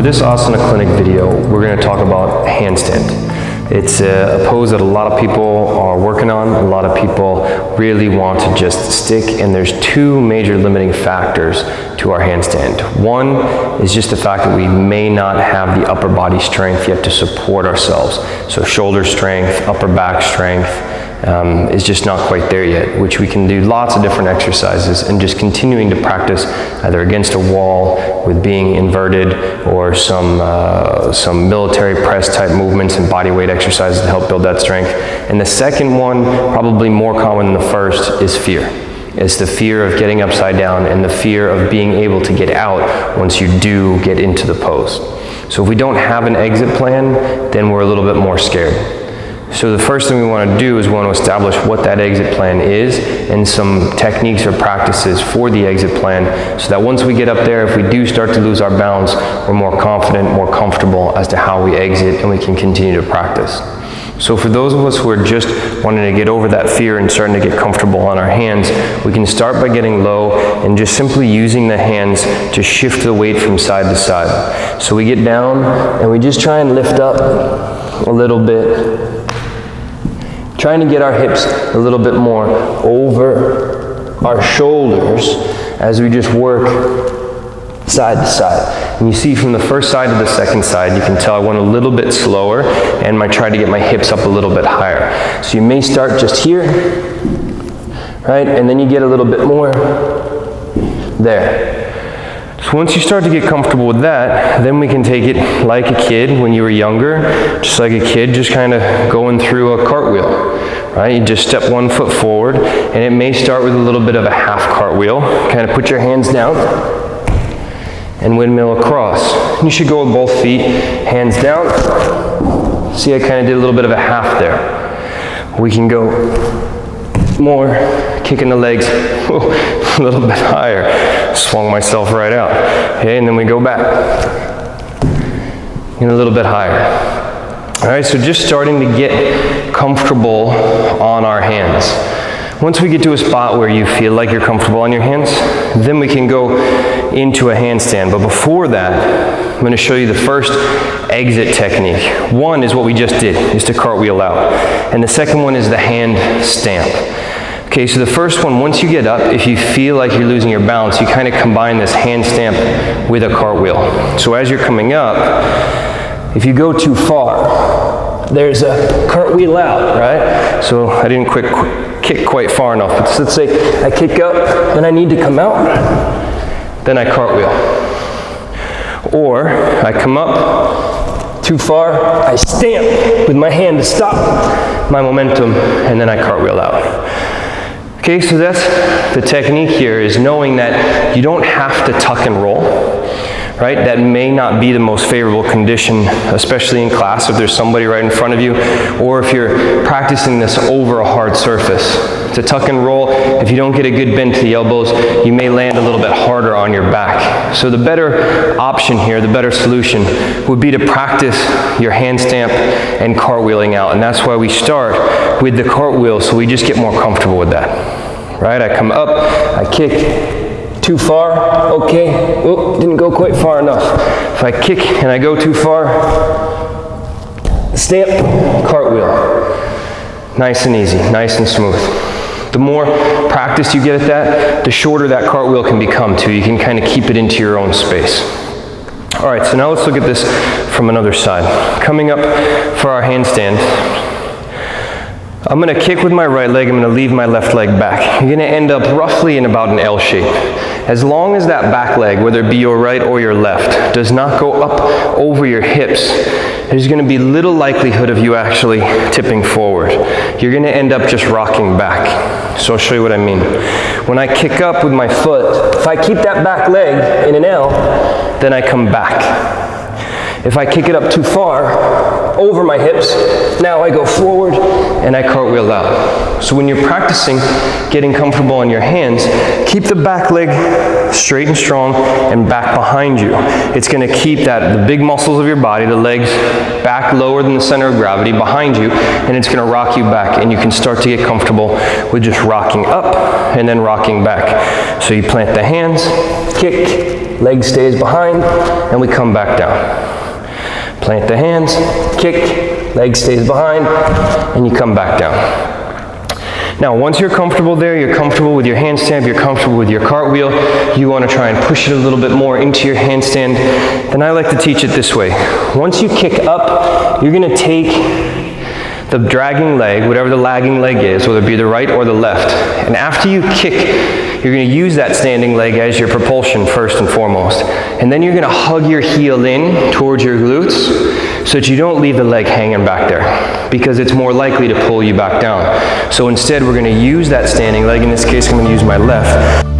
for this asana clinic video, we're going to talk about handstand. It's a pose that a lot of people are working on. A lot of people really want to just stick, and there's two major limiting factors to our handstand. One is just the fact that we may not have the upper body strength yet to support ourselves. So shoulder strength, upper back strength is just not quite there yet, which we can do lots of different exercises and just continuing to practice either against a wall with being inverted or some military press type movements and body weight exercises to help build that strength. And the second one, probably more common than the first, is fear. It's the fear of getting upside down and the fear of being able to get out once you do get into the pose. So if we don't have an exit plan, then we're a little bit more scared. So the first thing we want to do is we want to establish what that exit plan is and some techniques or practices for the exit plan so that once we get up there, if we do start to lose our balance, we're more confident, more comfortable as to how we exit, and we can continue to practice. So for those of us who are just wanting to get over that fear and starting to get comfortable on our hands, we can start by getting low and just simply using the hands to shift the weight from side to side. So we get down and we just try and lift up a little bit, trying to get our hips a little bit more over our shoulders as we just work side to side. And you see from the first side to the second side, you can tell I went a little bit slower and I tried to get my hips up a little bit higher. So you may start just here, right? And then you get a little bit more there. So once you start to get comfortable with that, then we can take it like a kid when you were younger, just like a kid just kind of going through a cartwheel, right? You just step one foot forward, and it may start with a little bit of a half cartwheel. Kind of put your hands down and windmill across. You should go with both feet, hands down. See, I kind of did a little bit of a half there. We can go more, kicking the legs a little bit higher. Swung myself right out. Okay, and then we go back. And a little bit higher. All right, so just starting to get comfortable on our hands. Once we get to a spot where you feel like you're comfortable on your hands, then we can go into a handstand. But before that, I'm going to show you the first exit technique. One is what we just did, is to cartwheel out. And the second one is the hand stamp. Okay, so the first one, once you get up, if you feel like you're losing your balance, you kind of combine this hand stamp with a cartwheel. So as you're coming up, if you go too far, there's a cartwheel out, right? So I didn't kick quite far enough. But let's say I kick up and I need to come out, then I cartwheel. Or I come up too far, I stamp with my hand to stop my momentum, and then I cartwheel out. Okay, so that's the technique here, is knowing that you don't have to tuck and roll, right? That may not be the most favorable condition, especially in class if there's somebody right in front of you, or if you're practicing this over a hard surface. To tuck and roll, if you don't get a good bend to the elbows, you may land a little bit harder on your back. So the better option here, the better solution, would be to practice your hand stamp and cartwheeling out. And that's why we start with the cartwheel, so we just get more comfortable with that. Right? I come up, I kick too far, okay, oh, didn't go quite far enough. If I kick and I go too far, stamp, cartwheel. Nice and easy, nice and smooth. The more practice you get at that, the shorter that cartwheel can become too. You can kind of keep it into your own space. All right, so now let's look at this from another side. Coming up for our handstand, I'm going to kick with my right leg, I'm going to leave my left leg back. You're going to end up roughly in about an L shape. As long as that back leg, whether it be your right or your left, does not go up over your hips, there's going to be little likelihood of you actually tipping forward. You're going to end up just rocking back. So I'll show you what I mean. When I kick up with my foot, if I keep that back leg in an L, then I come back. If I kick it up too far over my hips, now I go forward and I cartwheel out. So when you're practicing getting comfortable on your hands, keep the back leg straight and strong and back behind you. It's going to keep the big muscles of your body, the legs back lower than the center of gravity behind you, and it's going to rock you back, and you can start to get comfortable with just rocking up and then rocking back. So you plant the hands, kick, leg stays behind, and we come back down. Plant the hands, kick, leg stays behind, and you come back down. Now, once you're comfortable there, you're comfortable with your handstand, you're comfortable with your cartwheel, you want to try and push it a little bit more into your handstand, then I like to teach it this way. Once you kick up, you're going to take the dragging leg, whatever the lagging leg is, whether it be the right or the left, and after you kick, you're going to use that standing leg as your propulsion first and foremost. And then you're going to hug your heel in towards your glutes so that you don't leave the leg hanging back there, because it's more likely to pull you back down. So instead, we're going to use that standing leg. In this case, I'm going to use my left.